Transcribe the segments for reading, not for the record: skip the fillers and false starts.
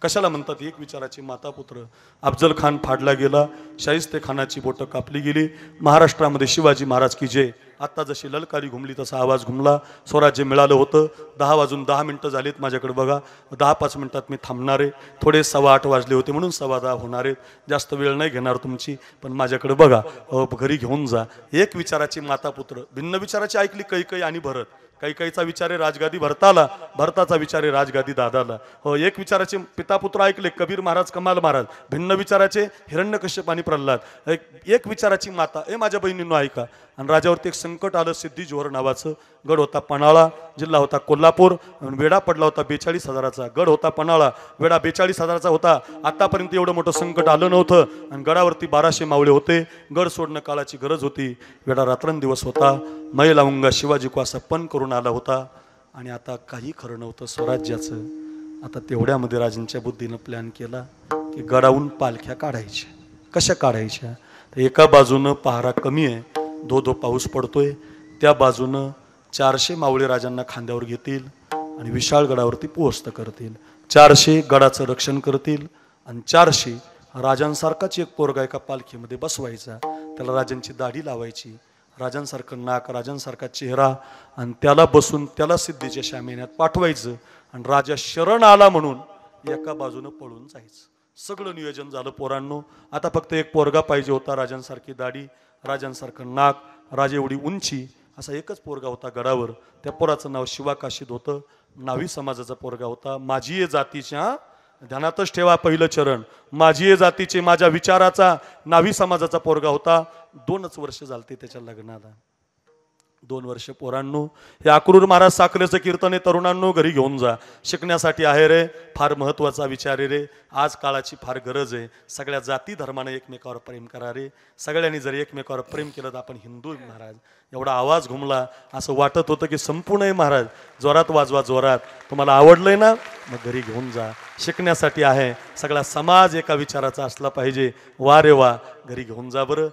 कशाला म्हणतात एक विचाराचे माता पुत्र. अफजल खान फाडला गेला, शाहिस्ते खानाची बोटं कापली गेली. महाराष्ट्रामध्ये शिवाजी महाराज की जय. आत्ता जशी ललकारी घुमली तसा आवाज घुमला. स्वराज्य मिळालं होतं. 10 वाजून 10 मिनटं झालीत. माझ्याकडे बघा, 10-5 मिनटात मी थांबणार आहे. थोडे 8:15 वाजले होते म्हणून 10:15 होणार आहेत. जास्त वेळ नाही घेणार तुमची, पण माझ्याकडे बघा, घरी घेऊन जा. एक विचाराची माता पुत्र. भिन्न विचाराची ऐकली कैकई आणि भरत. कैकईचा विचार आहे राजगादी भरताला, भरताचा विचार आहे राजगादी दादाला. एक विचाराचे पिता पुत्र ऐकले कबीर महाराज, कमाल महाराज. भिन्न विचाराचे हिरण्यकश्यप आणि प्रल्हाद. एक विचाराची माता. माझ्या बहिणींनो ऐका. आणि राजावरती एक संकट आलं. सिद्धी जोहर नावाचं. गड होता पन्हाळा, जिल्हा होता कोल्हापूर. वेढा पडला होता 42,000चा. गड होता पन्हाळा, वेढा 42,000चा होता. आतापर्यंत एवढं मोठं संकट आलं नव्हतं. आणि गडावरती 1200 मावळे होते. गड सोडणं काळाची गरज होती. वेढा रात्रंदिवस होता. मै लावूंगा शिवाजी को असा पण करून आला होता. आणि आता काही खरं नव्हतं स्वराज्याचं. आता तेवढ्यामध्ये राजांच्या बुद्धीनं प्लॅन केला की गडाहून पालख्या काढायच्या. कशा काढायच्या? तर एका बाजूनं पहारा कमी आहे, धो पाऊस पडतोय. त्या बाजूनं 400 मावळे राजांना खांद्यावर घेतील आणि विशाळगडावरती पोहोचत करतील. 400 गडाचं रक्षण करतील आणि 400 राजांसारखाच एक पोरगा एका पालखीमध्ये बसवायचा. त्याला राजांची दाढी लावायची, राजांसारखं नाक, राजांसारखा चेहरा, आणि त्याला बसून त्याला सिद्धीच्या शामेण्यात पाठवायचं. आणि राजा शरण आला म्हणून एका बाजूनं पळून जायचं. सगळं नियोजन झालं पोरांनो. आता फक्त एक पोरगा पाहिजे होता. राजांसारखी दाढी, राजांसारखं नाक, राजा एवढी उंची, असा एकच पोरगा होता गडावर. त्या पोराचं नाव शिवाकाशीद होतं. नावी समाजाचा पोरगा होता. माझी ये जातीच्या, ध्यानातच ठेवा पहिलं चरण, माझी ये जातीचे, माझ्या विचाराचा, नावी समाजाचा पोरगा होता. 2च वर्ष झालते त्याच्या लग्नाला. 2 वर्ष पोरांनो. हे अक्रूर महाराज साखरेचं कीर्तन आहे. तरुणांनो घरी घेऊन जा, शिकण्यासाठी आहे रे. फार महत्वाचा विचार आहे रे. आज काळाची फार गरज आहे. सगळ्या जाती धर्माने एकमेकावर प्रेम करा रे. सगळ्यांनी जर एकमेकावर प्रेम केलं तर आपण हिंदू आहे महाराज. एवढा आवाज घुमला, असं वाटत होतं की संपूर्ण आहे महाराज. जोरात वाजवा, जोरात. तुम्हाला आवडलंय ना, मग घरी घेऊन जा. शिकण्यासाठी आहे. सगळा समाज एका विचाराचा असला पाहिजे. वा रे वा. घरी घेऊन जा बरं.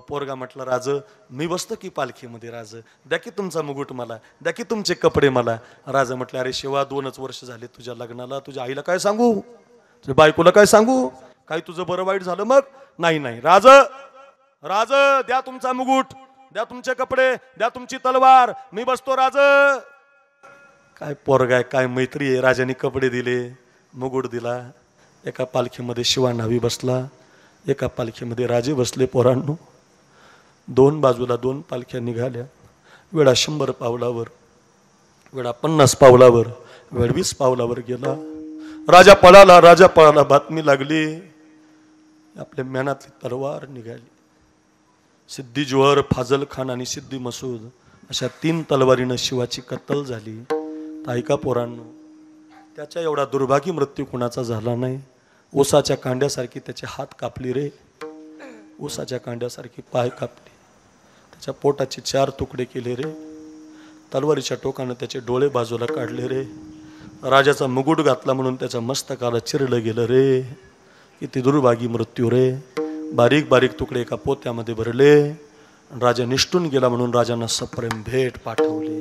पोरगा म्हटलं, राज मी बसतो की पालखीमध्ये. राज द्या की तुमचा मुकुट मला, द्या की तुमचे कपडे मला. राजा म्हटलं, अरे शिवा 2च वर्ष झाले तुझ्या लग्नाला. तुझ्या आईला काय सांगू, तुझ्या बायकोला काय सांगू, काही तुझं बरं वाईट झालं मग. नाही नाही राज, राज द्या तुमचा मुकुट, द्या तुमचे कपडे, द्या तुमची तलवार, मी बसतो राज. काय पोरगा आहे, काय मैत्री आहे. राजाने कपडे दिले, मुकुट दिला. एका पालखीमध्ये शिवा न्हावी बसला, एका पालखीमध्ये राजे बसले. पोरांनो 2 बाजूला 2 पालख्या निघाल्या. वेळा 100 पावलावर, वेळा 50 पावलावर, वेळ 20 पावलावर गेला. राजा पळाला, राजा पळाला. बातमी लागली, आपल्या मेनातली तलवार निघाली. सिद्धी जोहर, फाजल खान आणि सिद्धी मसूद अशा 3 तलवारीनं शिवाची कत्तल झाली. तर ऐका पोरांनो, त्याच्या एवढा दुर्भागी मृत्यू कुणाचा झाला नाही. ऊसाच्या कांड्यासारखी त्याचे हात कापली रे, ऊसाच्या कांड्यासारखी पाय कापली. त्याच्या पोटाचे 4 तुकडे केले रे. तलवारीच्या टोकानं त्याचे डोळे बाजूला काढले रे. राजाचा मुकुट घातला म्हणून त्याच्या मस्तकाला चिरलं गेलं रे. किती दुर्भागी मृत्यू रे. बारीक बारीक तुकडे एका पोत्यामध्ये भरले. राजा निष्ठून गेला म्हणून राजांना सप्रेम भेट पाठवली.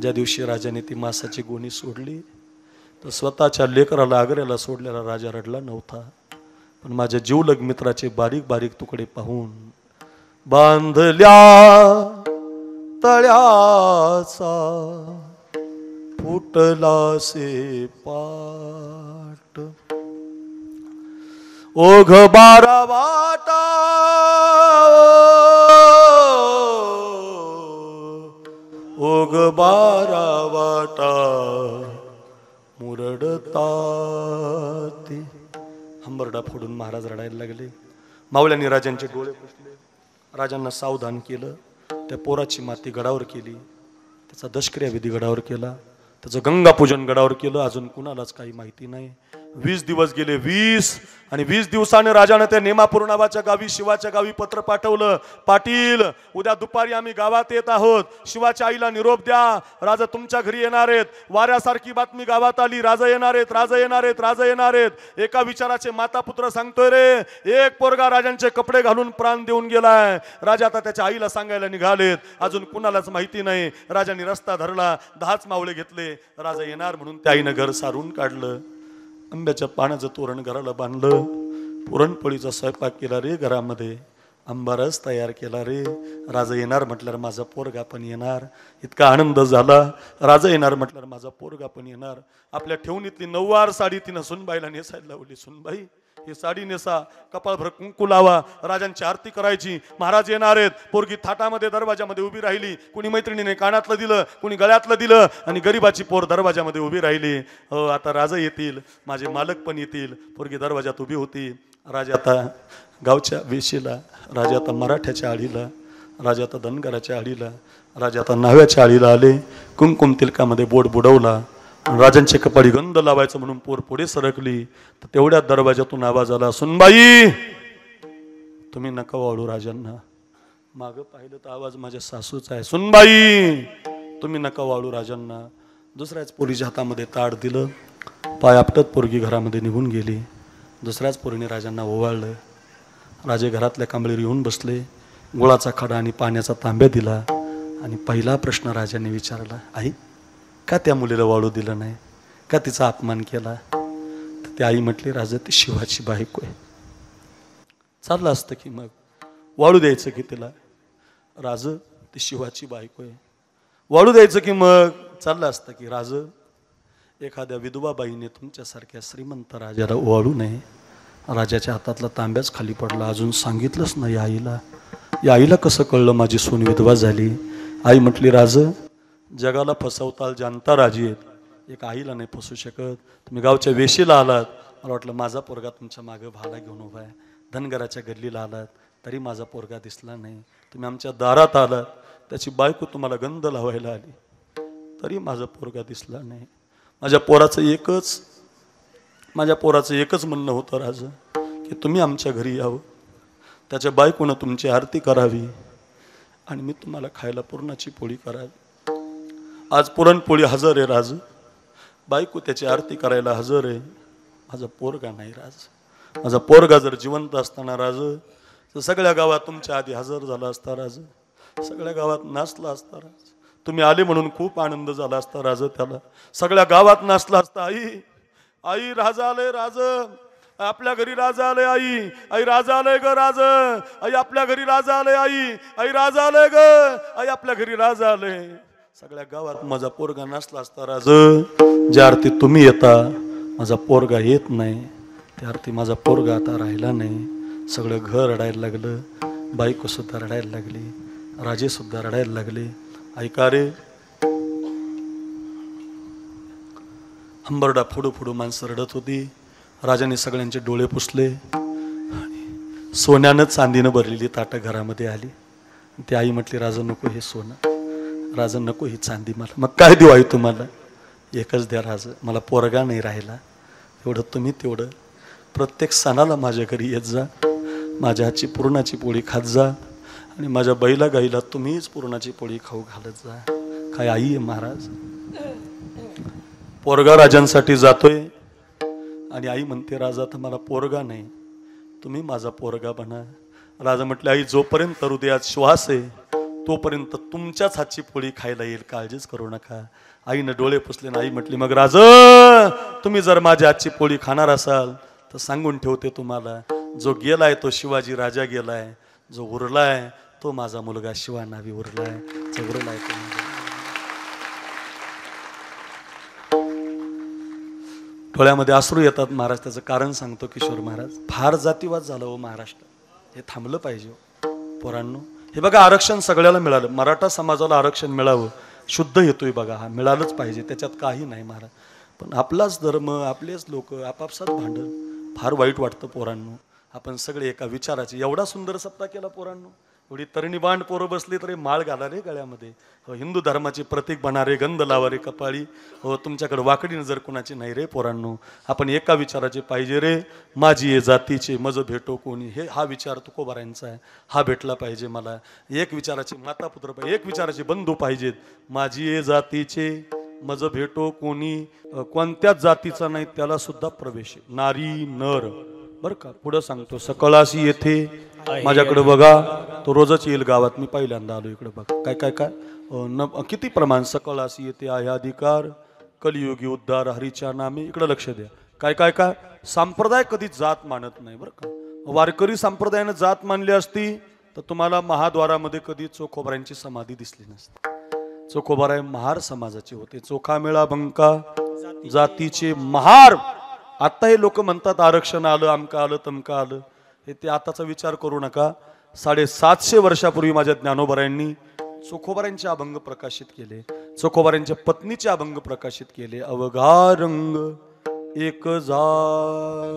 ज्या दिवशी राजाने ती मासाची गोणी सोडली, तर स्वतःच्या लेकराला आग्र्याला सोडलेला राजा रडला नव्हता. पण माझ्या जीवलग मित्राचे बारीक बारीक तुकडे पाहून बांधल्या तळ्याचा फुटला से पाट. ओघ 12 वाटा, ओघ 12 वाटा मुरडता ते. हंबरडा फोडून महाराज रडायला लागले. मावळ्यांनी राजांचे डोळे पुसले, राजांना सावधान केलं. त्या पोराची माती गडावर केली, त्याचा दशक्रिया विधी गडावर केला, त्याचं गंगा पूजन गडावर केलं. अजून कुणालाच काही माहिती नाही. 20 दिवस गेले. 20 आणि 20 दिवसाने राजाने त्या नेमापूर नावाच्या गावी, शिवाच्या गावी पत्र पाठवलं. पाटील, उद्या दुपारी आम्ही गावात येत आहोत. शिवाच्या आईला निरोप द्या, राजा तुमच्या घरी येणार आहेत. वाऱ्यासारखी बातमी गावात आली, राजा येणार आहेत, राजा येणार आहेत, राजा येणार आहेत. एका विचाराचे माता पुत्र सांगतोय रे, एक पोरगा राजांचे कपडे घालून प्राण देऊन गेलाय. राजा आता त्याच्या आईला सांगायला निघालेत. अजून कुणालाच माहिती नाही. राजाने रस्ता धरला, 10च मावळे घेतले. राजा येणार म्हणून त्या आईनं घर सारून काढलं. आंब्याच्या पाण्याचं तोरण घराला बांधलं, पुरणपोळीचा स्वयंपाक केला रे घरामध्ये, आंबारस तयार केला रे. राजा येणार म्हटल्यावर माझा पोरगा पण येणार, इतका आनंद झाला. राजा येणार म्हटल्यावर माझा पोरगा पण येणार. आपल्या ठेवणीतली 9वार साडी तिनं सुनबाईला नेसायला लावली. सुनबाई ही साडी नेसा, कपाळभर कुंकू लावा, राजांची आरती करायची. महाराज येणार आहेत. पोरगी थाटामध्ये दरवाजामध्ये उभी राहिली. कुणी मैत्रिणीने कानातलं दिलं, कुणी गळ्यातलं दिलं, आणि गरीबाची पोर दरवाजामध्ये उभी राहिली. हो आता राजा येतील, माझे मालक पण येतील. पोरगी दरवाजात उभी होती. राजा आता गावच्या वेशीला, राजा आता मराठ्याच्या आळीला, राजा आता धनगराच्या आळीला, राजा आता नाव्याच्या आळीला आले. कुंकुम तिलकामध्ये बोट बुडवला. राजांचे कपाळी गंध लावायचं म्हणून पोर पुढे सरकली, तर तेवढ्या दरवाजातून आवाज आला, सुनबाई तुम्ही नका वाळू राजांना. मागं पाहिलं तर आवाज माझ्या सासूचा आहे. सुनबाई तुम्ही नका वाळू राजांना. दुसऱ्याच पोरीच्या हातामध्ये ताट दिलं. पाय आपटत पोरगी घरामध्ये निघून गेली. दुसऱ्याच पोरीने राजांना ओवाळलं. राजे घरातल्या कांबळीवर येऊन बसले. गुळाचा खडा आणि पाण्याचा तांब्या दिला. आणि पहिला प्रश्न राजाने विचारला, आई का त्या मुलीला वाळू दिलं नाही, का तिचा अपमान केला? तर ती आई म्हटली, राजा ती शिवाची बायको आहे. चाललं असतं की मग वाळू द्यायचं की तिला. राज ती शिवाची बायको आहे, वाळू द्यायचं की मग चाललं असतं की. राज एखाद्या विधवा बाईने तुमच्यासारख्या श्रीमंत राजाला वाळू नये. राजाच्या हातातला तांब्याच खाली पडला. अजून सांगितलंच नाही आईला. या आईला कसं कळलं माझी सून विधवा झाली? आई म्हटली, राज जगाला फसवताल जानता राजी आहेत, एक आईला नाही फसू शकत. तुम्ही गावच्या वेशीला आलात, मला वाटलं माझा पोरगा तुमच्या मागं भाला घेऊन उभा आहे. धनगराच्या गल्लीला आलात तरी माझा पोरगा दिसला नाही. तुम्ही आमच्या दारात आलात, त्याची बायको तुम्हाला गंध लावायला आली, तरी माझा पोरगा दिसला नाही. माझ्या पोराचं एकच म्हणणं होतं राजा, की तुम्ही आमच्या घरी यावं, त्याच्या बायकोनं तुमची आरती करावी आणि मी तुम्हाला खायला पुरणाची पोळी करावी. आज पुरणपोळी हजर आहे राज, बायको त्याची आरती करायला हजर आहे. माझा पोरगा नाही राज. माझा पोरगा जर जिवंत असताना राज, तर सगळ्या गावात तुमच्या आधी हजर झाला असता राज, सगळ्या गावात नाचला असता राज. तुम्ही आले म्हणून खूप आनंद झाला असता राज, त्याला सगळ्या गावात नाचला असता. आई आई राजा आले, राज आपल्या घरी राजा आले. आई आई राजा आले ग राज, आई आपल्या घरी राजा आले. आई आई राजा आले ग, आई आपल्या घरी राजा आले. सगळ्या गावात माझा पोरगा नाचला असता राज. ज्या आरती तुम्ही येता माझा पोरगा येत नाही, त्या आरती माझा पोरगा आता राहिला नाही. सगळं घर रडायला लागलं, बायको सुद्धा रडायला लागली, राजे सुद्धा रडायला लागले. ऐका रे, हंबरडा फुडू फुडू माणसं रडत होती. राजाने सगळ्यांचे डोळे पुसले. सोन्यानं चांदीनं भरलेली ताटं घरामध्ये आली. ती आई म्हटली, राजा नको हे सोनं, राजा नको ही चांदी, मला मग काय देऊ आई तुम्हाला? एकच द्या राजा, मला पोरगा नाही राहिला. एवढं तुम्ही तेवढं प्रत्येक सणाला माझ्या घरी येत जा, माझ्या हातची पुरणाची पोळी खात जा, आणि माझ्या बैला गाईला तुम्हीच पुरणाची पोळी खाऊ घालत जा. काय आई आहे महाराज. पोरगा राजांसाठी जातोय आणि आई म्हणते, राजा तर मला पोरगा नाही, तुम्ही माझा पोरगा बना. राजा म्हटले, आई जोपर्यंत हृदयात श्वास आहे तोपर्यंत तुमच्याच हातची पोळी खायला येईल, काळजीच करू नका. आईनं डोळे पुसले. आई म्हटली, मग राजा तुम्ही जर माझ्या हातची पोळी खाणार असाल तर सांगून ठेवते तुम्हाला, जो गेलाय तो शिवाजी राजा गेलाय, जो उरलाय तो माझा मुलगा शिवानावी उरलाय, जो उरलाय तो माझा. डोळ्यामध्ये अश्रू येतात महाराज. त्याचं कारण सांगतो किशोर महाराज. फार जातीवाद झालं हो महाराष्ट्र, हे थांबलं पाहिजे पोरांनो. हे बघा, आरक्षण सगळ्याला मिळालं, मराठा समाजाला आरक्षण मिळावं, शुद्ध येतोय बघा, हा मिळालंच पाहिजे, त्याच्यात काही नाही महाराज. पण आपलाच धर्म, आपलेच लोक आपापसात भांडण, फार वाईट वाटतं पोरांनो. आपण सगळे एका विचाराचे, एवढा सुंदर सप्ताह केला पोरांनो, एवढी तरुणी बांड पोरं बसली तरी माळ घाला रे गळ्यामध्ये. हो, हिंदू धर्माचे प्रतीक बना रे, गंध लावा रे कपाळी. हो, तुमच्याकडे वाकडी नजर कोणाची नाही रे पोरांनो. आपण एका विचाराचे पाहिजे रे, माझी ये जातीचे मज भेटो कोणी, हे हा विचार तुकोबारायांचा आहे, हा भेटला पाहिजे मला. एक विचाराचे माता पुत्र पाहिजे, एक विचाराचे बंधू पाहिजेत. माझी ये जातीचे मज भेटो कोणी, कोणत्याच जातीचा नाही त्याला सुद्धा प्रवेश आहे, नारी नर. बरं का, पुढं सांगतो, सकळाशी येथे माझ्याकडे बघा, तो रोजच येईल गावात, मी पहिल्यांदा आलो इकडे बघा. काय काय काय किती प्रमाण, सकळाशी येथे आहे अधिकार, कलियुगी उद्धार हरीच्या नामे. इकडे लक्ष द्या, काय काय काय संप्रदाय कधी जात मानत नाही बरं का. वारकरी संप्रदायानं जात मानली असती तर तुम्हाला महाद्वारामध्ये कधी चोखोबारांची समाधी दिसली नसती. चोखोबाराय महार समाजाचे होते. चोखा मेळा बंका जातीचे महार. आता हे लोक म्हणतात आरक्षण आलं, अमकं आलं, तमकं आलं. हे ते आताचा विचार करू नका. 750 वर्षापूर्वी माझ्या ज्ञानोबारायांनी चोखोबारांचे अभंग प्रकाशित केले. चोखोबारांच्या पत्नीचे अभंग प्रकाशित केले. अवघा रंग एक झाल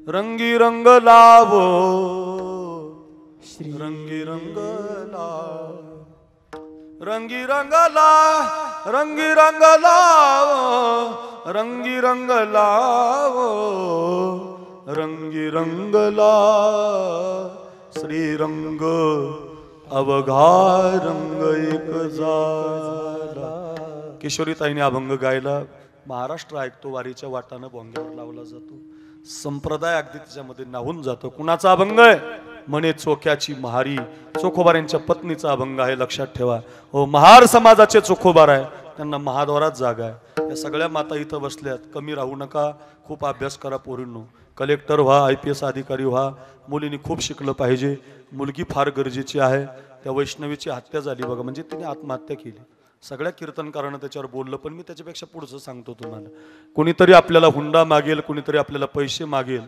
रंगी रंग लावो रंगी रंग लाव रंगी रंग लाव रंगी रंग लाव रंगी रंग लाव रंगी रंग लाव श्रीरंग अवघा रंग एक झाला. किशोरीताईने अभंग गायला. महाराष्ट्र ऐकतो. वारीच्या वाटानं भोंग्यावर लावला जातो. संप्रदाय अगदी त्याच्यामध्ये नाहून जातो. कुणाचा अभंग आहे? म्हणे चोख्याची महारी. चोखोबारांच्या पत्नीचा अभंग आहे. लक्षात ठेवा. हो, महार समाजाचे चोखोबार आहे. त्यांना महाद्वारात जागा आहे. या सगळ्या माता इथं बसल्यात. कमी राहू नका. खूप अभ्यास करा पोरींनो. कलेक्टर व्हा, IPS अधिकारी व्हा. मुलींनी खूप शिकलं पाहिजे. मुलगी फार गरजेची आहे. त्या वैष्णवीची हत्या झाली बघा, म्हणजे तिने आत्महत्या केली. सगळ्या कीर्तनकारांना त्याच्यावर बोललं, पण मी त्याच्यापेक्षा पुढचं सांगतो तुम्हाला. कोणीतरी आपल्याला हुंडा मागेल, कोणीतरी आपल्याला पैसे मागेल,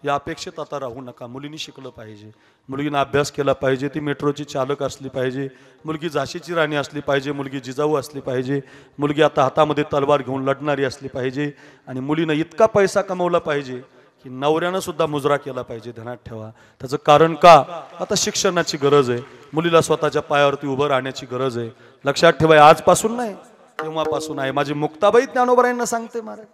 या अपेक्षेत आता राहू नका. मुलींनी शिकलं पाहिजे. मुलगीनं अभ्यास केला पाहिजे. ती मेट्रोची चालक असली पाहिजे. मुलगी झाशीची राणी असली पाहिजे. मुलगी जिजाऊ असली पाहिजे. मुलगी आता हातामध्ये तलवार घेऊन लढणारी असली पाहिजे. आणि मुलीनं इतका पैसा कमवला पाहिजे की नवऱ्यानं सुद्धा मुजरा केला पाहिजे. ध्यानात ठेवा. त्याचं कारण का? आता शिक्षणाची गरज आहे. मुलीला स्वतःच्या पायावरती उभं राहण्याची गरज आहे. लक्षात ठेवा. आजपासून नाही, तेव्हापासून आहे. माझी मुक्ताबाई ज्ञानोबारायांना सांगते, महाराज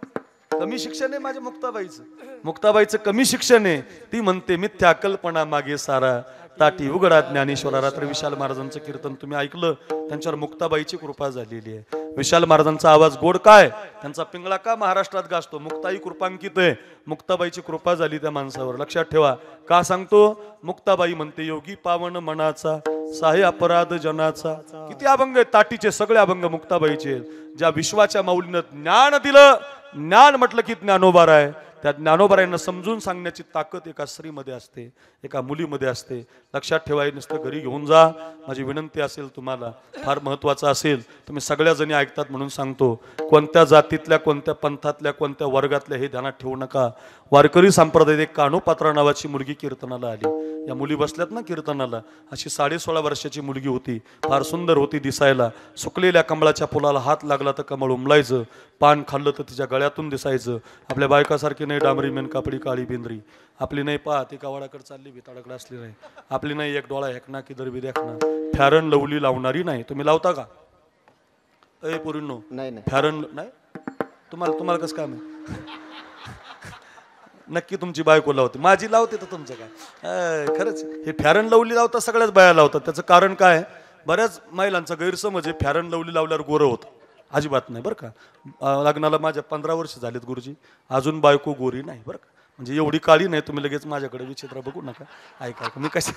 कमी शिक्षण आहे माझ्या मुक्ताबाईचं. मुक्ताबाईचं कमी शिक्षण आहे. ती म्हणते मिथ्या कल्पना मागे सारा ताटी उघडा ज्ञानेश्वरा. रात्र विशाल महाराजांचं कीर्तन तुम्ही ऐकलं. त्यांच्यावर मुक्ताबाईची कृपा झालेली आहे. विशाल महाराजांचा आवाज गोड काय, त्यांचा पिंगळा का महाराष्ट्रात गाजतो. मुक्ताई कृपांकित आहे. मुक्ताबाईची कृपा झाली त्या माणसावर. लक्षात ठेवा. का सांगतो? मुक्ताबाई म्हणते योगी पावन मनाचा साहे अपराध जनाचा. किती अभंग आहेत ताटीचे. सगळे अभंग मुक्ताबाईचे. ज्या विश्वाच्या माऊलीनं ज्ञान दिलं. ज्ञान म्हटलं की ज्ञानोबार आहे. त्या ज्ञानोबारायांना समजून सांगण्याची ताकद एका स्त्रीमध्ये असते, एका मुलीमध्ये असते. लक्षात ठेवाय. नुसतं घरी घेऊन जा. माझी विनंती असेल तुम्हाला, फार महत्वाचं असेल. तुम्ही सगळ्या जणी ऐकतात म्हणून सांगतो. कोणत्या जातीतल्या, कोणत्या पंथातल्या, कोणत्या वर्गातल्या हे ध्यानात ठेवू नका. वारकरी संप्रदायात एक कानोपात्रा नावाची मुलगी कीर्तनाला आली. या मुली बसल्यात ना कीर्तनाला. अशी 16.5 वर्षाची मुलगी होती. फार सुंदर होती दिसायला. सुकलेल्या कमळाच्या फुलाला हात लागला तर कमळ उमलायचं. पान खाल्लं तर तिच्या गळ्यातून दिसायचं. आपल्या बायकासारखी नाही डांबरी मेन कापडी काळी बिंद्री. आपली नाही पहा ती कावडाकडे चालली भिताडाकडे असली नाही. आपली नाही एक डोळा हेकना की दरबी देखना. फॅरन लवली लावणारी नाही. तुम्ही लावता का? ए पोरींनो, नाही फॅरन नाही. तुम्हाला कसं काम आहे? नक्की तुमची बायको लावते. माझी लावते तर तुमचं काय? खरंच हे फॅरन लवली लावतात. सगळ्याच बाया लावतात. त्याचं कारण काय? बऱ्याच महिलांचा गैरसमज आहे फॅरन लवली लावल्यावर गोरं होतं. अजिबात नाही बरं का. लग्नाला माझ्या 15 वर्ष झालीत गुरुजी. अजून बायको गोरी नाही बरं का. म्हणजे एवढी काळी नाही. तुम्ही लगेच माझ्याकडे विचित्र बघू नका. ऐका मी कशी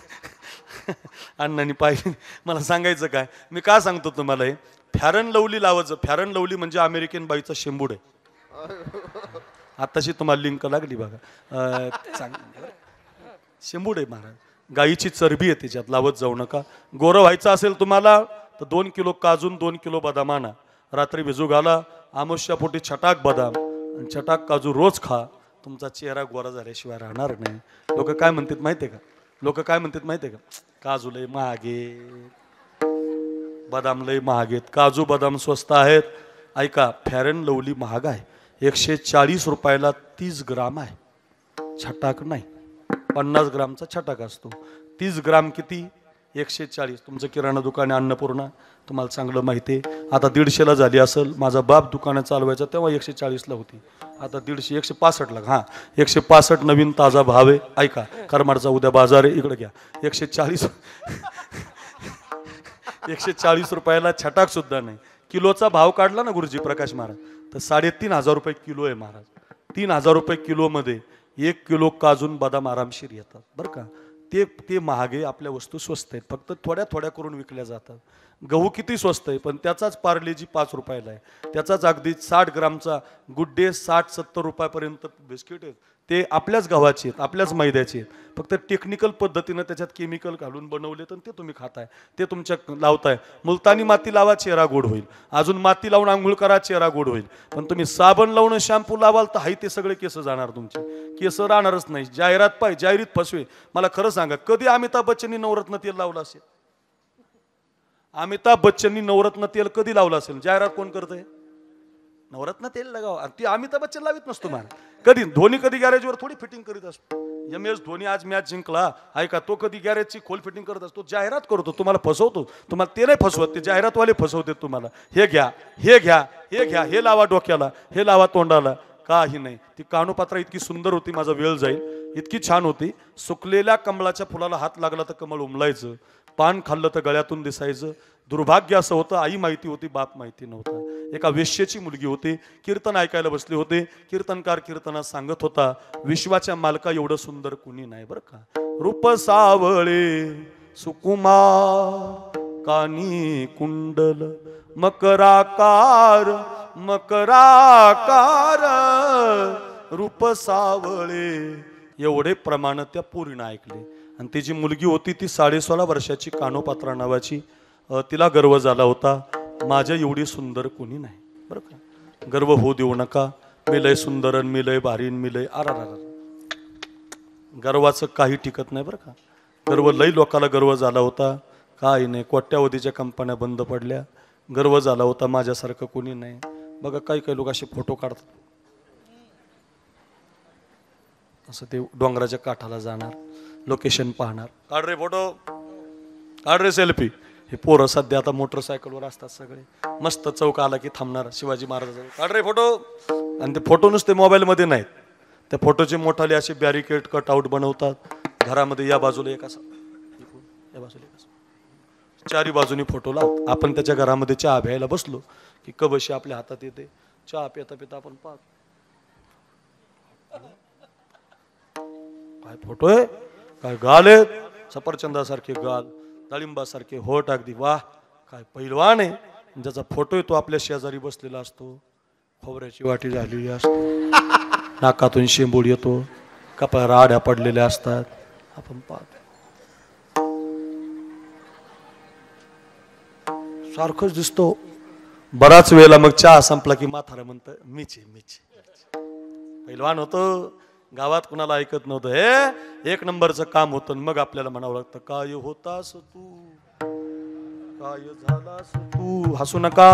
अण्णांनी पाहिजे. मला सांगायचं काय, मी का सांगतो तुम्हाला हे. फॅरन लवली लावायचं. फॅरन लवली म्हणजे अमेरिकन बाईचा शेंबूड आहे. आताशी तुम्हाला लिंक लागली बघा. शेंबूड आहे महाराज. गाईची चरबी आहे त्याच्यात. लावत जाऊ नका. गोरं व्हायचं असेल तुम्हाला तर 2 किलो काजू 2 किलो बदाम आणा. रात्री भिजू घाला. आमुष्यापोटी छटाक बदाम आणि छटाक काजू रोज खा. तुमचा चेहरा गोरा झाल्याशिवाय राहणार नाही. लोक काय म्हणतात माहितीये का? लोक काय म्हणतात माहितीये का? काजू लय महागे, बदाम लय महागेत. काजू बदाम स्वस्त आहेत. ऐका, फॅरन लवली महाग आहे. 140 रुपयाला 30 ग्राम आहे. छटाक नाही. 50 ग्रामचा छटाक असतो. 30 ग्राम किती? 140. तुमचं किराणा दुकान आहे अन्नपूर्णा, तुम्हाला चांगलं माहिती आहे. आता 150ला झाली असेल. माझा बाप दुकानं चालवायचा तेव्हा 140ला होती. आता 150, 165ला. हां, 165 नवीन ताजा भाव आहे. ऐका, करमाडचा उद्या बाजार आहे, इकडे घ्या. 140 रुपयाला छटाक सुद्धा नाही. किलोचा भाव काढला ना गुरुजी प्रकाश महाराज, तर 3,500 रुपये किलो आहे महाराज. 3,000 रुपये किलोमध्ये 1 किलो काजून बदाम आरामशीर येतात बरं का. ते ते महागे, आपल्या वस्तू स्वस्त आहेत, फक्त थोड्या थोड्या करून विकल्या जातात. गहू किती स्वस्त आहे, पण त्याचाच पार्लेजी 5 रुपयाला आहे, त्याचाच अगदी 60 ग्रामचा गुड डे 60-70 रुपयापर्यंत बिस्किट आहेत. ते आपल्याच गव्हाचे आहेत, आपल्याच मैद्याचे आहेत, फक्त टेक्निकल पद्धतीनं त्याच्यात केमिकल घालून बनवले, तर ते तुम्ही खाताय, ते तुमच्या लावताय. मुलतानी माती लावा, चेहरा गोड होईल. अजून माती लावून आंघोळ करा, चेहरा गोड होईल. पण तुम्ही साबण लावून शॅम्पू लावाल तर हाय ते सगळे केस जाणार, तुमचे केस राहणारच नाही. जाहिरात पाहिजे, जाहिरीत फसवे. मला खरं सांगा, कधी अमिताभ बच्चननी नवरत्न तेल लावलं असेल? अमिताभ बच्चननी नवरत्न तेल कधी लावलं असेल? जाहिरात कोण करतंय? नवरत्न तेल लगाव. ती अमिताभ बच्चन लावित नसतो मला कधी. धोनी कधी गॅरेजवर थोडी फिटिंग करीत असतो. MS धोनी आज मॅच जिंकला, ऐका, तो कधी गॅरेजची खोल फिटिंग करत असतो? जाहिरात करतो, तुम्हाला फसवतो. तुम्हाला ते नाही फसवत, ते जाहिरातवाले फसवते तुम्हाला. हे घ्या, हे घ्या, हे घ्या, हे लावा डोक्याला, हे लावा तोंडाला. काही नाही. ती कानोपात्रा इतकी सुंदर होती, माझा वेळ जाईल, इतकी छान होती. सुकलेल्या कमळाच्या फुलाला हात लागला तर कमळ उमलायचं, पान खाल्लं तर गळ्यातून दिसायचं. दुर्भाग्य असं होतं, आई माहिती होती, बाप माहिती नव्हता. एका वेश्येची मुलगी होती, कीर्तन ऐकायला बसले होते. कीर्तनकार कीर्तनात सांगत होता, विश्वाच्या मालका एवढं सुंदर कुणी नाही बरं का. रूप सावळे सुकुमार, कानी कुंडल मकराकार, मकराकार, रूप सावळे. एवढे प्रमाण त्या पोरीनं ऐकले. आणि तिची मुलगी होती ती 16.5 वर्षाची, कानोपात्रा नावाची. तिला गर्व झाला होता, माझ्या एवढी सुंदर कोणी नाही बरं का. गर्व होऊ देऊ नका, मी लय सुंदरन, मी लय भारीन, मी लय गर्वाचं काही टिकत नाही बरं का. गर्व लय लोकाला गर्व झाला होता, काही नाही. कोट्यावधीच्या कंपन्या बंद पडल्या, गर्व झाला होता, माझ्यासारखं कोणी नाही. बघा काही काही लोक असे फोटो काढतात, असं ते डोंगराच्या काठाला जाणार, लोकेशन पाहणार, काढ रे फोटो, काढ रे सेल्फी. हे पोरं सध्या आता मोटरसायकलवर असतात सगळे, मस्त चौक आला की थांबणार, शिवाजी महाराजांचा काढ रे फोटो. आणि ते फोटो नुसते मोबाईलमध्ये नाहीत, त्या फोटोचे मोठाले असे बॅरिकेड कटआउट बनवतात घरामध्ये. या बाजूला एक असा, या बाजूला एक असा, चारी बाजूनी फोटो लावत. आपण त्याच्या घरामध्ये चहा प्यायला बसलो की कबशी आपल्या हातात येते, चहा पिता पिता आपण पाहतो, काय फोटो आहे, काय गाल आहेत, सफरचंदासारखे गाल, डाळिंबासारखे होठ, अगदी वाह, काय पैलवान आहे. ज्याचा फोटो आहे तो आपल्या शेजारी बसलेला असतो, खोबऱ्याची वाटी झालेली असते, नाकातून शेंबूड येतो, कपाळाला आड्या पडलेल्या असतात, आपण पाहतो. सारखंच दिसतो. बराच वेळेला मग चहा संपला की म्हातारा म्हणतं, मीचे मीचे. पैलवान होतो, गावात कुणाला ऐकत नव्हतं, हे 1 नंबरचं काम होतं. मग आपल्याला म्हणावं लागतं, काय होतास तू, काय झालास तू. हसू नका,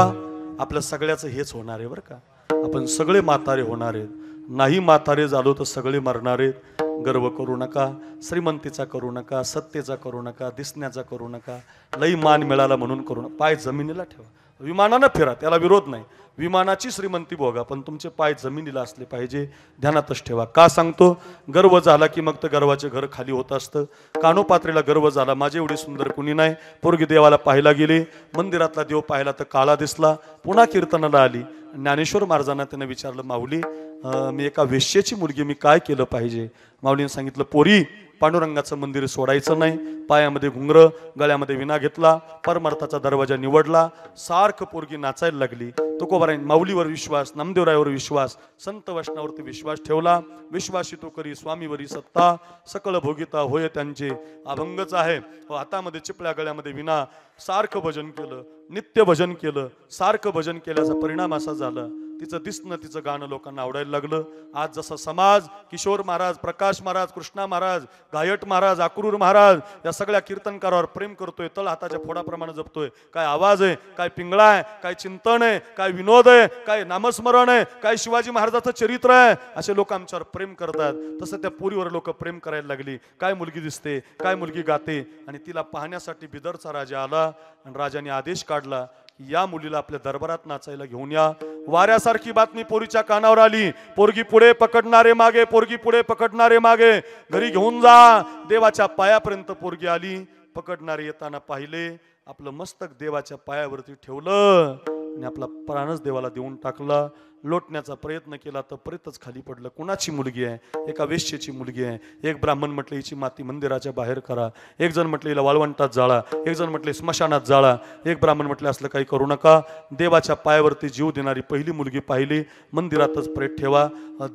आपल्या सगळ्याचं हेच होणार आहे बरं का. आपण सगळे म्हातारे होणार आहेत, नाही म्हातारे झालो तर सगळे मरणार आहेत. गर्व करू नका, श्रीमंतीचा करू नका, सत्तेचा करू नका, दिसण्याचा करू नका, लई मान मिळाला म्हणून करू नका. पाय जमिनीला ठेवा, विमानानं फिरा, त्याला विरोध नाही. विमानाची श्रीमंती भोगा, पण तुमचे पाय जमिनीला असले पाहिजे, ध्यानातच ठेवा. का सांगतो? गर्व झाला की मग तर गर्वाचे घर खाली होत असतं. कानोपात्रीला गर्व झाला, माझे एवढे सुंदर कुणी नाही. पोरगी देवाला पाहायला गेली, मंदिरातला देव पाहिला तर काळा दिसला. पुन्हा कीर्तनाला आली, ज्ञानेश्वर महाराजांना त्यानं विचारलं, माऊली मी एका वेश्येची मुलगी, मी काय केलं पाहिजे? माऊलीने सांगितलं, पोरी पांडुरंगाचं मंदिर सोडायचं नाही. पायामध्ये घुंगरं, गळ्यामध्ये विना घेतला, परमार्थाचा दरवाजा निवडला. सारखं पोरगी नाचायला लागली. तुकोबाराय माऊलीवर विश्वास, नामदेवरायावर विश्वास, संत वैष्णवावरती विश्वास ठेवला. विश्वासी तो करी स्वामीवरी सत्ता, सकळ भोगिता होय त्यांचे अभंगच आहे. हातामध्ये चिपळ्या, गळ्यामध्ये विना. सारखं भजन केलं, नित्य भजन केलं. सारखं भजन केल्याचा परिणाम असा झाला, तिचं दिसणं, तिचं गाणं लोकांना आवडायला लागलं. आज जसा समाज किशोर महाराज, प्रकाश महाराज, कृष्णा महाराज, गायट महाराज, अक्रूर महाराज या सगळ्या कीर्तनकारावर प्रेम करतोय, तळ हाताच्या फोडाप्रमाणे जपतोय. काय आवाज आहे, काय पिंगळा आहे, काय चिंतन आहे, काय विनोद आहे, काय नामस्मरण आहे, काय शिवाजी महाराजाचं चरित्र आहे, असे लोक आमच्यावर प्रेम करतात. तसं त्या पुरीवर लोक प्रेम करायला लागली. काय मुलगी दिसते, काय मुलगी गाते. आणि तिला पाहण्यासाठी बिदरचा राजा आला आणि राजाने आदेश काढला, या मुलीला आपल्या दरबारात नाचायला घेऊन या. वाऱ्यासारखी बातमी पोरीच्या कानावर आली. पोरगी पुढे, पकडणारे मागे, पोरगी पुढे, पकडणारे मागे. घरी घेऊन जा. देवाच्या पायापर्यंत पोरगी आली. पकडणारे येताना पाहिले, आपलं मस्तक देवाच्या पायावरती ठेवलं आणि आपला प्राणच देवाला देऊन टाकला. लोटण्याचा प्रयत्न केला तर परतच खाली पडलं. कुणाची मुलगी आहे? एका वेश्येची मुलगी आहे. एक ब्राह्मण म्हटले हिची माती मंदिराच्या बाहेर करा, एक जण म्हटले हिला वाळवंटात जाळा, एक जण म्हटले स्मशानात जाळा, एक ब्राह्मण म्हटले असलं काही करू नका. देवाच्या पायावरती जीव देणारी पहिली मुलगी पाहिली, मंदिरातच प्रेत ठेवा,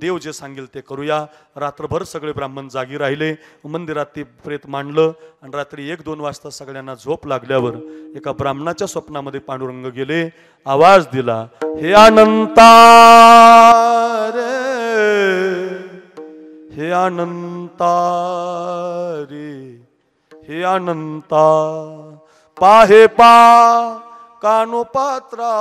देव जे सांगेल ते करूया. रात्रभर सगळे ब्राह्मण जागी राहिले, मंदिरात ते प्रेत मांडलं आणि रात्री 1-2 वाजता सगळ्यांना झोप लागल्यावर एका ब्राह्मणाच्या स्वप्नामध्ये पांडुरंग गेले, आवाज दिला, हे अनंता रे, हे अनंता रे, हे अनंता, पाहे पा कानोपात्रा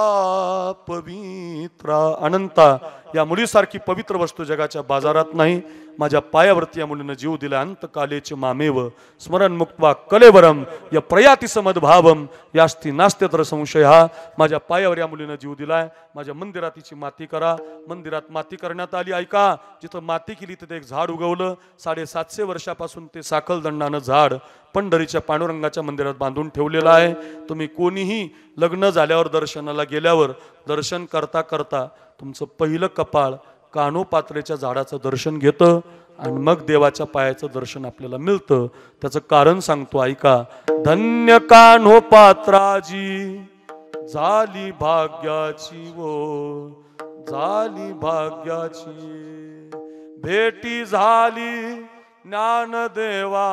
पवित्रा. अनंता, या मुलीसारखी पवित्र वस्तू जगाच्या बाजारात नाही. माझ्या पायावरती या मुलीनं जीव दिला. अंतकालेच मामेव स्मरण मुक्त्वा कलेवरम या प्रयाती समद्भावम यास्ती नास्त्यत्र संशय. हा माझ्या पायावर या मुलीनं जीव दिलाय. माझ्या मंदिरात तिची माती करा. मंदिरात माती करण्यात आली. ऐका, जिथं माती केली तिथे एक झाड उगवलं. 750 वर्षापासून ते साखलदंडानं झाड पंढरीच्या पांडुरंगाच्या मंदिरात बांधून ठेवलेलं आहे. तुम्ही कोणीही लग्न झाल्यावर दर्शनाला गेल्यावर दर्शन करता करता तुमचं पहिलं कपाळ कानोपात्रेच्या झाडाचं दर्शन घेतं आणि मग देवाच्या पायाचं दर्शन आपल्याला मिळतं. त्याचं कारण सांगतो, ऐका. धन्य कान्होपात्राजी झाली भाग्याची वो, झाली भाग्याची भेटी झाली ज्ञानदेवाची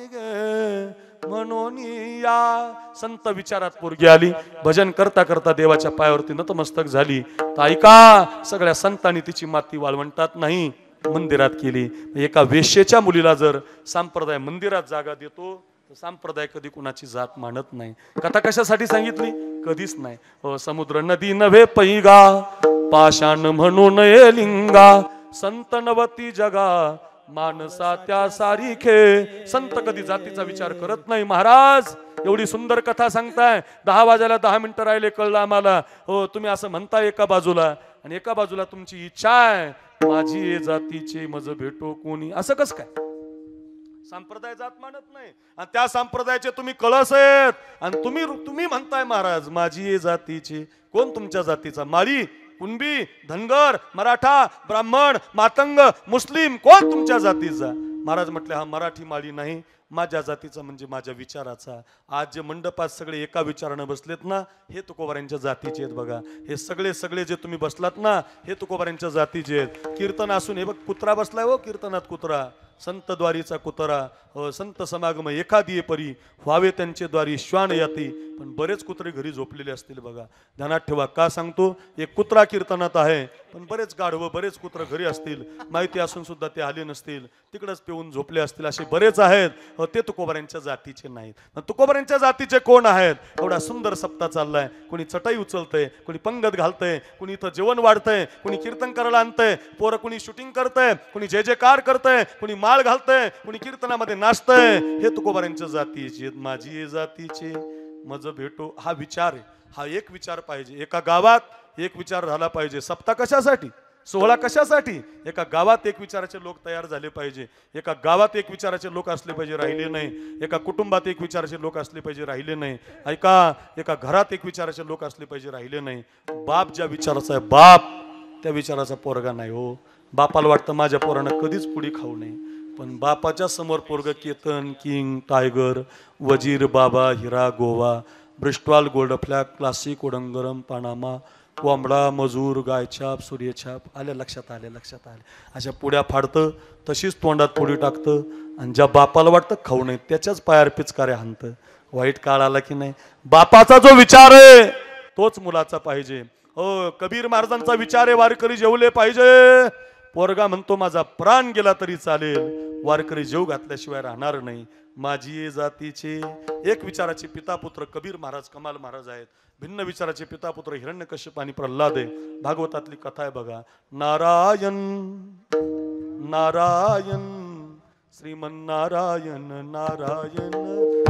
गे म्हणून या. संत विचारात पोरगी आली, भजन करता करता देवाच्या पायावरती नतमस्तक झाली. तर ऐका, सगळ्या संतांनी तिची माती वाळवंटात नाही मंदिरात केली. एका वेश्येच्या मुलीला जर संप्रदाय मंदिरात जागा देतो तर संप्रदाय कधी कुणाची जात मानत नाही. कथा कशासाठी सांगितली? कधीच नाही. समुद्र नदी नव्हे पैगा, पाषाण म्हणून ये लिंगा, संत नवती जगा मानसा त्या सारीखे. संत कधी जातीचा विचार करत नाही. महाराज एवढी सुंदर कथा सांगताय, 10 वाजायला 10 मिनिटं राहिले कळलं आम्हाला. हो, तुम्ही असं म्हणताय एका बाजूला, आणि एका बाजूला तुमची इच्छा आहे माझी ये जातीचे मज भेटो कोणी. असं कस काय? संप्रदाय जात मानत नाही आणि त्या संप्रदायाचे तुम्ही कळस आहेत आणि तुम्ही म्हणताय महाराज माझी ये जातीचे. कोण तुमच्या जातीचा? माळी, कुणबी, धनगर, मराठा, ब्राह्मण, मातंग, मुस्लिम, कोण तुमच्या जातीचा? महाराज म्हटले, हा मराठी माळी नाही, माझ्या जातीचा म्हणजे माझ्या विचाराचा. आज जे मंडपात सगळे एका विचारानं बसलेत ना, हे तुकोबारांच्या जातीचे आहेत. बघा, हे सगळे जे तुम्ही बसलात ना, हे तुकोबारांच्या जातीचे आहेत. कीर्तन असून हे बघ कुत्रा बसलाय हो, कीर्तनात कुत्रा, संत द्वारीचा कुत्रा. संत समागम एखादी परी व्हावे त्यांचे द्वारी श्वान याती. पण बरेच कुत्रे घरी झोपलेले असतील. बघा, ध्यानात ठेवा. का सांगतो? एक कुत्रा कीर्तनात आहे, पण बरेच गाढवं, बरेच कुत्र घरी असतील. माहिती असून सुद्धा ते आले नसतील, तिकडच पिऊन झोपले असतील. असे बरेच आहेत. ते तुकोबारांच्या जातीचे नाहीत. तुकोबारांच्या जातीचे कोण आहेत? एवढा सुंदर सप्ताह चाललाय. कोणी चटाई उचलतंय, कोणी पंगत घालतंय, कोणी इथं जेवण वाढतंय, कोणी कीर्तन करायला आणतंय, पोरं कोणी शूटिंग करतंय, कोणी जय जयकार करतंय, कोणी माळ घालतंय, कोणी कीर्तनामध्ये नाचतंय. हे तुकोबारांच्या जातीचे. माझी जातीचे मज भेटो, हा विचार आहे. हा एक विचार पाहिजे. एका गावात एक विचार झाला पाहिजे. सप्ताह कशासाठी? सोहळा कशासाठी? एका गावात एक विचाराचे लोक तयार झाले पाहिजे. एका गावात एक विचाराचे लोक असले पाहिजे, राहिले नाही. एका कुटुंबात एक विचाराचे लोक असले पाहिजे, राहिले नाही. ऐका, एका घरात एक विचाराचे लोक असले पाहिजे, राहिले नाही. बाप ज्या विचाराचा आहे, बाप त्या विचाराचा पोरगा नाही हो. बापाला वाटतं माझ्या पोरानं कधीच पुडी खाऊ नये, पण बापाच्या समोर पोरग Ketan, king, tiger, Wazir, Baba, Hira, Goa, Bristol, gold flag, classic, ओडंगरम, पानामा, कोंबडा, मजूर, गायछाप, सूर्यछाप. आल्या लक्षात आले. अशा पुड्या फाडतं, तशीच तोंडात पुडी टाकतं आणि ज्या बापाला वाटतं खाऊ नये त्याच्याच पायावर पिचकारे हाणतं. वाईट काळ आला की नाही, बापाचा जो विचार आहे तोच मुलाचा पाहिजे. हो, कबीर महाराजांचा विचार आहे वारकरी जेवले पाहिजे. पोरगा म्हणतो माझा प्राण गेला तरी चालेल, वारकरी जेव घातल्याशिवाय राहणार नाही. माझी जातीचे. एक विचाराचे पिता पुत्र कबीर महाराज, कमाल महाराज आहेत. भिन्न विचाराचे पिता पुत्र हिरण्यकश्यप आणि प्रल्हाद आहे. भागवतातली कथा आहे बघा. नारायण नारायण श्रीमन्नारायण नारायण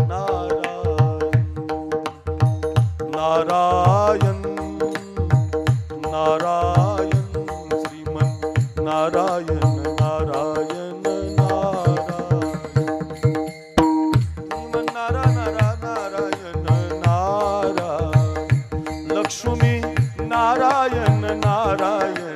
नारायण नारायण नारायण श्रीमन् नारायण नारायण नारायण नारायण नारायण लक्ष्मी नारायण नारायण नारायण